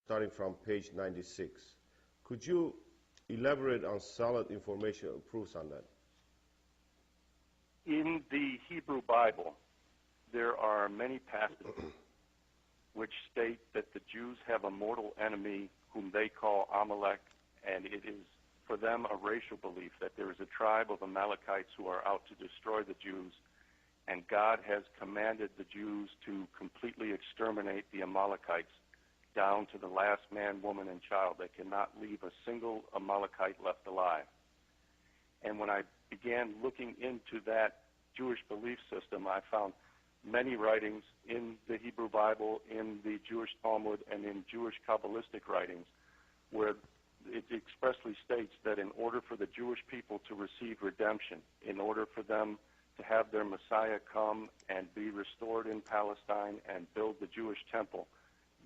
starting from page 96. Could you elaborate on solid information or proofs on that? In the Hebrew Bible, there are many passages which state that the Jews have a mortal enemy whom they call Amalek, and it is for them a racial belief that there is a tribe of Amalekites who are out to destroy the Jews, and God has commanded the Jews to completely exterminate the Amalekites down to the last man, woman, and child. They cannot leave a single Amalekite left alive. And when I began looking into that Jewish belief system, I found many writings in the Hebrew Bible, in the Jewish Talmud, and in Jewish Kabbalistic writings where it expressly states that in order for the Jewish people to receive redemption, in order for them to have their Messiah come and be restored in Palestine and build the Jewish temple,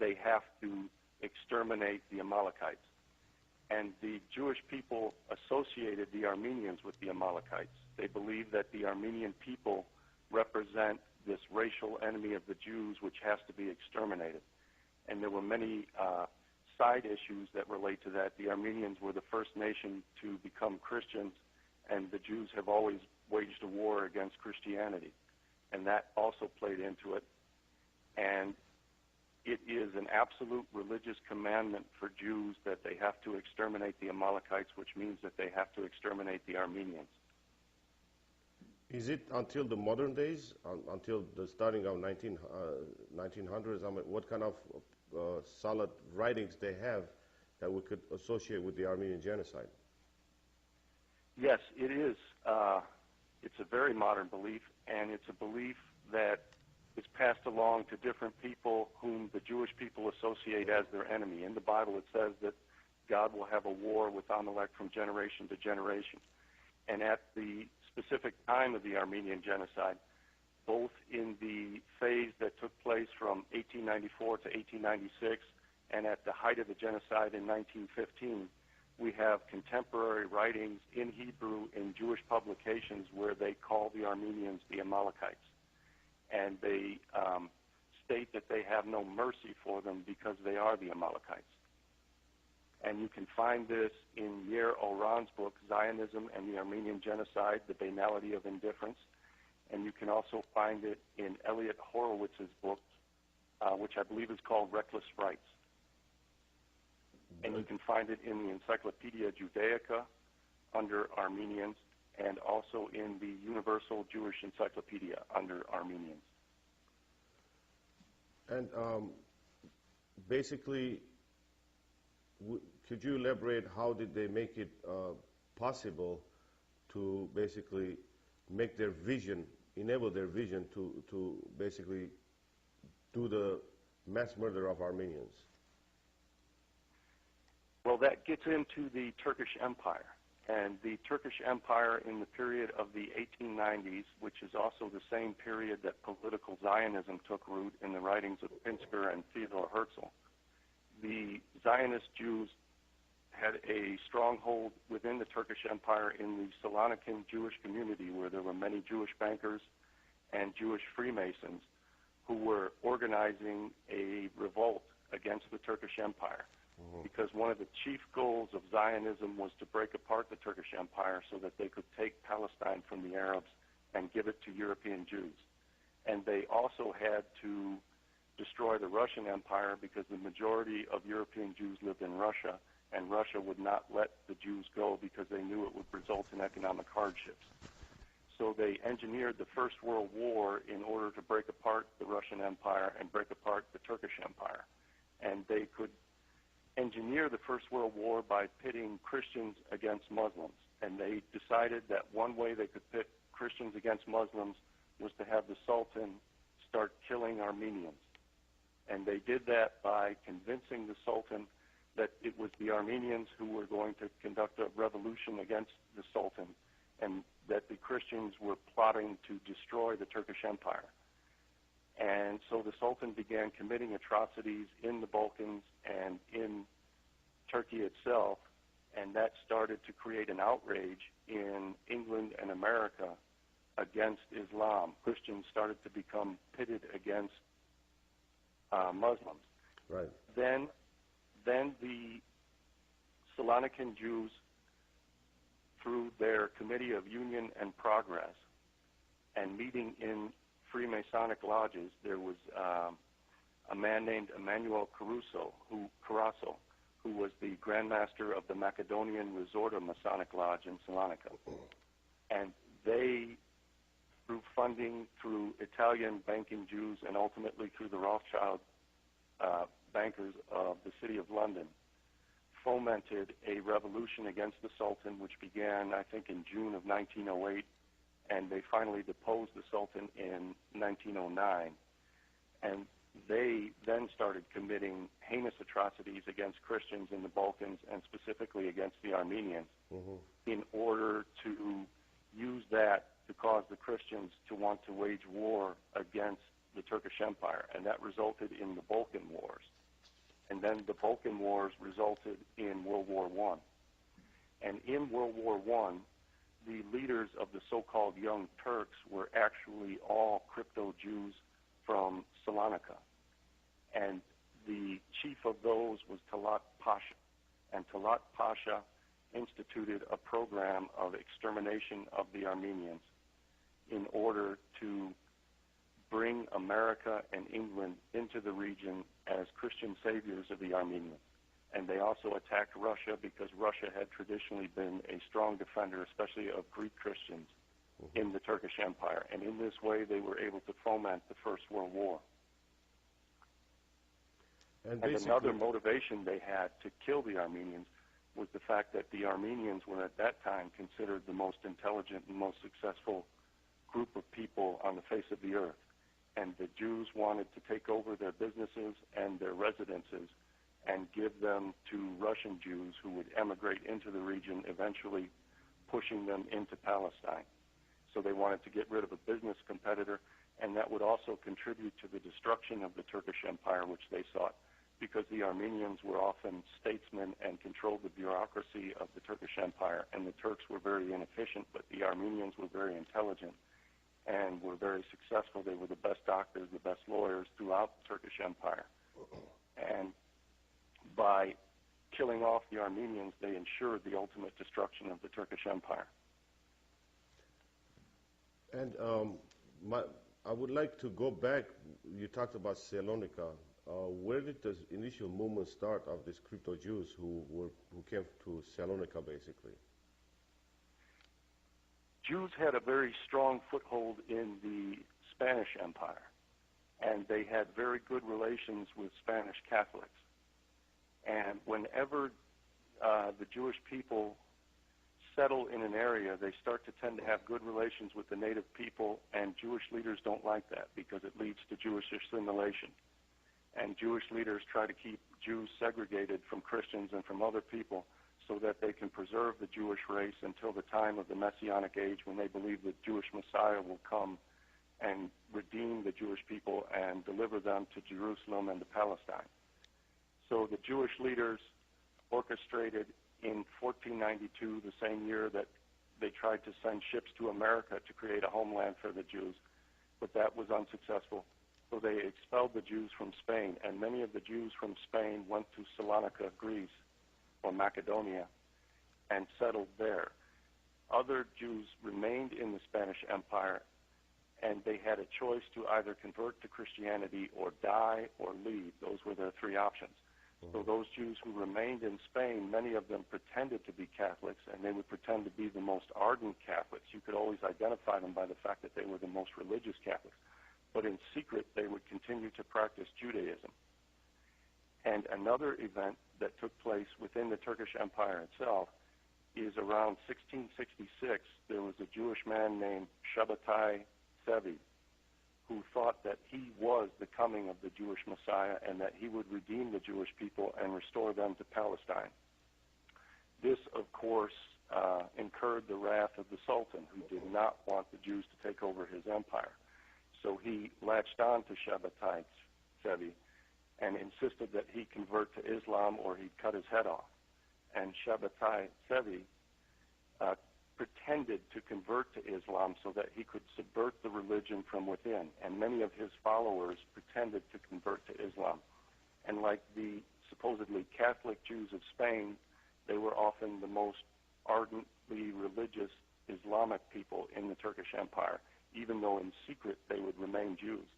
they have to exterminate the Amalekites. And the Jewish people associated the Armenians with the Amalekites. They believe that the Armenian people represent this racial enemy of the Jews which has to be exterminated. And there were many side issues that relate to that. The Armenians were the first nation to become Christians, and the Jews have always waged a war against Christianity. And that also played into it. And it is an absolute religious commandment for Jews that they have to exterminate the Amalekites, which means that they have to exterminate the Armenians. Is it until the modern days, until the starting of 1900s? I mean, what kind of solid writings they have that we could associate with the Armenian genocide? Yes, it is. It's a very modern belief, and it's a belief that is passed along to different people whom the Jewish people associate as their enemy. In the Bible, it says that God will have a war with Amalek from generation to generation. And at the specific time of the Armenian genocide, both in the phase that took place from 1894 to 1896 and at the height of the genocide in 1915, we have contemporary writings in Hebrew in Jewish publications where they call the Armenians the Amalekites. And they state that they have no mercy for them because they are the Amalekites. And you can find this in Yair Oran's book, Zionism and the Armenian Genocide, The Banality of Indifference. And you can also find it in Elliot Horowitz's book, which I believe is called Reckless Rights. And you can find it in the Encyclopedia Judaica under Armenians, and also in the Universal Jewish Encyclopedia under Armenians. And basically, could you elaborate how did they make it possible to basically make their vision, enable their vision to basically do the mass murder of Armenians? Well, that gets into the Turkish Empire. And the Turkish Empire in the period of the 1890s, which is also the same period that political Zionism took root in the writings of Pinsker and Theodor Herzl, the Zionist Jews had a stronghold within the Turkish Empire in the Salonican Jewish community, where there were many Jewish bankers and Jewish Freemasons who were organizing a revolt against the Turkish Empire. Because one of the chief goals of Zionism was to break apart the Turkish Empire so that they could take Palestine from the Arabs and give it to European Jews. And they also had to destroy the Russian Empire because the majority of European Jews lived in Russia, and Russia would not let the Jews go because they knew it would result in economic hardships. So they engineered the First World War in order to break apart the Russian Empire and break apart the Turkish Empire. And they could engineer the First World War by pitting Christians against Muslims. And they decided that one way they could pit Christians against Muslims was to have the Sultan start killing Armenians. And they did that by convincing the Sultan that it was the Armenians who were going to conduct a revolution against the Sultan, and that the Christians were plotting to destroy the Turkish Empire. And so the Sultan began committing atrocities in the Balkans and in Turkey itself, and that started to create an outrage in England and America against Islam. Christians started to become pitted against Muslims. Right. Then then the Salonican Jews, through their Committee of Union and Progress and meeting in Freemasonic lodges, there was a man named Emmanuel Caruso, who was the Grand Master of the Macedonian Resorta Masonic Lodge in Salonika. And they, through funding through Italian banking Jews and ultimately through the Rothschild bankers of the City of London, fomented a revolution against the Sultan, which began, I think, in June of 1908, and they finally deposed the Sultan in 1909. And they then started committing heinous atrocities against Christians in the Balkans and specifically against the Armenians in order to use that to cause the Christians to want to wage war against the Turkish Empire. And that resulted in the Balkan Wars. And then the Balkan Wars resulted in World War I. And in World War I, the leaders of the so-called Young Turks were actually all crypto-Jews from Salonika. And the chief of those was Talat Pasha. And Talat Pasha instituted a program of extermination of the Armenians in order to bring America and England into the region as Christian saviors of the Armenians. And they also attacked Russia because Russia had traditionally been a strong defender, especially of Greek Christians in the Turkish Empire. And in this way, they were able to foment the First World War. And another motivation they had to kill the Armenians was the fact that the Armenians were at that time considered the most intelligent and most successful group of people on the face of the earth. And the Jews wanted to take over their businesses and their residences and give them to Russian Jews who would emigrate into the region, eventually pushing them into Palestine. So they wanted to get rid of a business competitor, and that would also contribute to the destruction of the Turkish Empire, which they sought, because the Armenians were often statesmen and controlled the bureaucracy of the Turkish Empire, and the Turks were very inefficient, but the Armenians were very intelligent and were very successful. They were the best doctors, the best lawyers throughout the Turkish Empire. And by killing off the Armenians, they ensured the ultimate destruction of the Turkish Empire. And I would like to go back. You talked about Salonika. Where did the initial movement start of these crypto Jews who came to Salonika, basically? Jews had a very strong foothold in the Spanish Empire, and they had very good relations with Spanish Catholics. And whenever the Jewish people settle in an area, they start to tend to have good relations with the native people, and Jewish leaders don't like that because it leads to Jewish assimilation. And Jewish leaders try to keep Jews segregated from Christians and from other people so that they can preserve the Jewish race until the time of the Messianic age, when they believe the Jewish Messiah will come and redeem the Jewish people and deliver them to Jerusalem and to Palestine. So the Jewish leaders orchestrated in 1492, the same year that they tried to send ships to America to create a homeland for the Jews, but that was unsuccessful. So they expelled the Jews from Spain, and many of the Jews from Spain went to Salonika, Greece, or Macedonia, and settled there. Other Jews remained in the Spanish Empire, and they had a choice to either convert to Christianity or die or leave. Those were their three options. So those Jews who remained in Spain, many of them pretended to be Catholics, and they would pretend to be the most ardent Catholics. You could always identify them by the fact that they were the most religious Catholics. But in secret, they would continue to practice Judaism. And another event that took place within the Turkish Empire itself is around 1666, there was a Jewish man named Shabbatai Tzvi, who thought that he was the coming of the Jewish Messiah and that he would redeem the Jewish people and restore them to Palestine. This, of course, incurred the wrath of the Sultan, who did not want the Jews to take over his empire. So he latched on to Shabbatai Tzvi and insisted that he convert to Islam or he'd cut his head off. And Shabbatai Tzvi pretended to convert to Islam so that he could subvert the religion from within. And many of his followers pretended to convert to Islam. And like the supposedly Catholic Jews of Spain, they were often the most ardently religious Islamic people in the Turkish Empire, even though in secret they would remain Jews.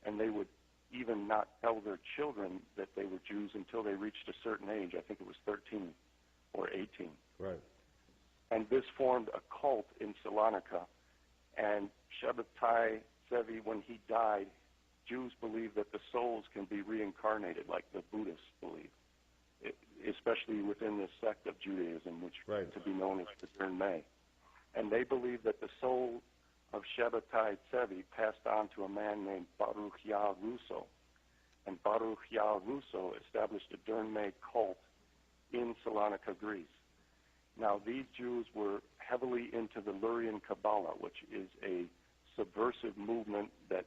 And they would even not tell their children that they were Jews until they reached a certain age. I think it was 13 or 18. Right. And this formed a cult in Salonika. And Shabbatai Sevi, when he died, Jews believe that the souls can be reincarnated like the Buddhists believe, especially within this sect of Judaism, which to be known as the Dernmei. And they believe that the soul of Shabbatai Sevi passed on to a man named Baruch Yah Russo. And Baruch Yah Russo established a Dernmei cult in Salonika, Greece. Now, these Jews were heavily into the Lurian Kabbalah, which is a subversive movement that